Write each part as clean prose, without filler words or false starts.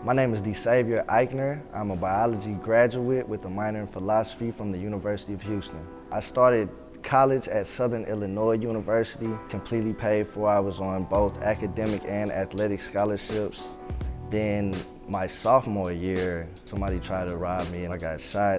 My name is Desaviour Ikner. I'm a biology graduate with a minor in philosophy from the University of Houston. I started college at Southern Illinois University, completely paid for. I was on both academic and athletic scholarships. Then my sophomore year, somebody tried to rob me and I got shot.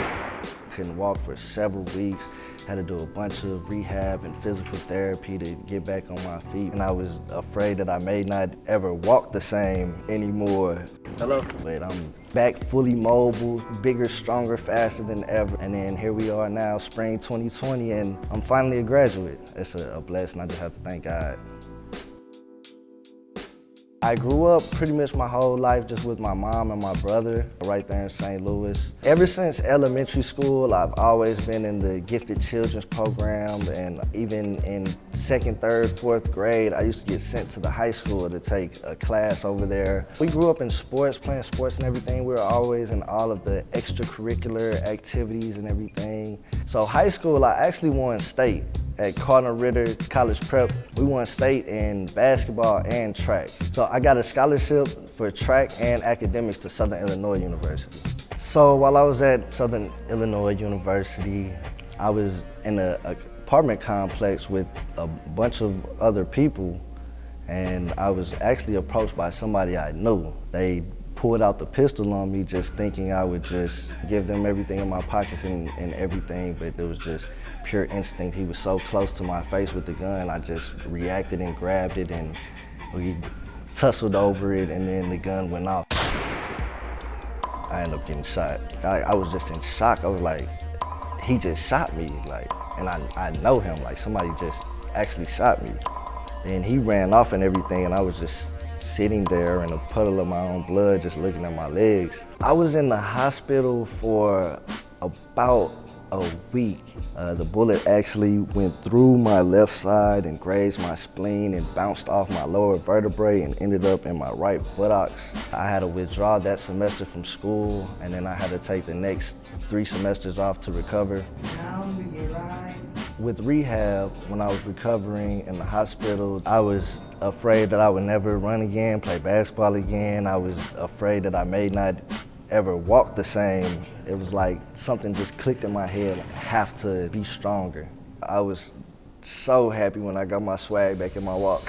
Couldn't walk for several weeks. Had to do a bunch of rehab and physical therapy to get back on my feet. And I was afraid that I may not ever walk the same anymore. Hello. But I'm back fully mobile, bigger, stronger, faster than ever. And then here we are now, spring 2020, and I'm finally a graduate. It's a blessing. I just have to thank God. I grew up pretty much my whole life just with my mom and my brother right there in St. Louis. Ever since elementary school, I've always been in the gifted children's program, and even in second, third, fourth grade, I used to get sent to the high school to take a class over there. We grew up in sports, playing sports and everything. We were always in all of the extracurricular activities and everything. So high school, I actually won state. At Cardinal Ritter College Prep, we won state in basketball and track. So I got a scholarship for track and academics to Southern Illinois University. So while I was at Southern Illinois University, I was in an apartment complex with a bunch of other people, and I was actually approached by somebody I knew. They pulled out the pistol on me just thinking I would just give them everything in my pockets and everything, but it was just pure instinct. He was so close to my face with the gun, I just reacted and grabbed it, and we tussled over it, and then the gun went off. I ended up getting shot. I was just in shock. I was like, he just shot me, and I know him, somebody just actually shot me. And he ran off and everything, and I was just sitting there in a puddle of my own blood, just looking at my legs. I was in the hospital for about a week. The bullet actually went through my left side and grazed my spleen and bounced off my lower vertebrae and ended up in my right buttocks. I had to withdraw that semester from school, and then I had to take the next 3 semesters off to recover. With rehab, when I was recovering in the hospital, I was afraid that I would never run again, play basketball again. I was afraid that I may not ever walk the same. It was like something just clicked in my head, I have to be stronger. I was so happy when I got my swag back in my walk.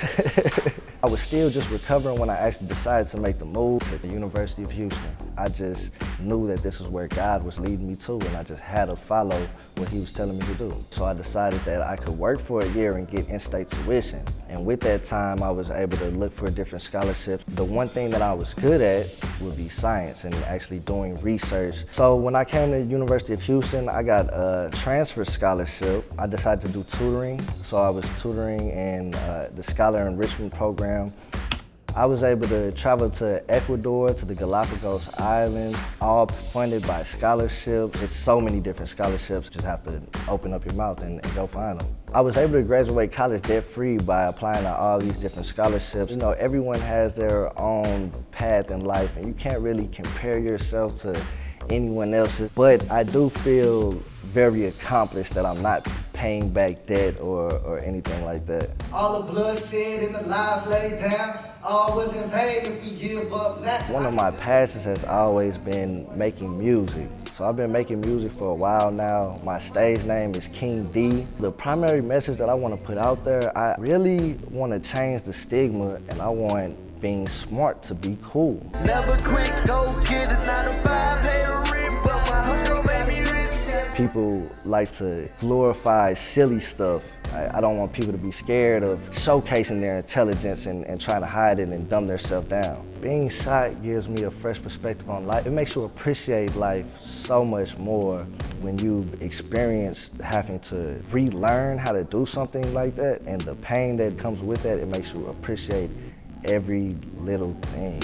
I was still just recovering when I actually decided to make the move to the University of Houston. I just knew that this is where God was leading me to, and I just had to follow what he was telling me to do. So I decided that I could work for a year and get in-state tuition. And with that time, I was able to look for different scholarships. The one thing that I was good at would be science and actually doing research. So when I came to the University of Houston, I got a transfer scholarship. I decided to do tutoring. So I was tutoring in the Scholar Enrichment Program. I was able to travel to Ecuador, to the Galapagos Islands, all funded by scholarships. It's so many different scholarships, just have to open up your mouth and go find them. I was able to graduate college debt-free by applying to all these different scholarships. You know, everyone has their own path in life, and you can't really compare yourself to anyone else's, but I do feel very accomplished that I'm not paying back debt or anything like that. All the bloodshed and the lives laid down, all was in vain if we give up now. One of my passions has always been making music. So I've been making music for a while now. My stage name is King D. The primary message that I want to put out there, I really want to change the stigma, and I want being smart to be cool. Never quit, go get a 9 to 5, pay a rent, but my hustle made me rich. People like to glorify silly stuff. I don't want people to be scared of showcasing their intelligence and trying to hide it and dumb themselves down. Being shot gives me a fresh perspective on life. It makes you appreciate life so much more when you've experienced having to relearn how to do something like that, and the pain that comes with that, it makes you appreciate every little thing.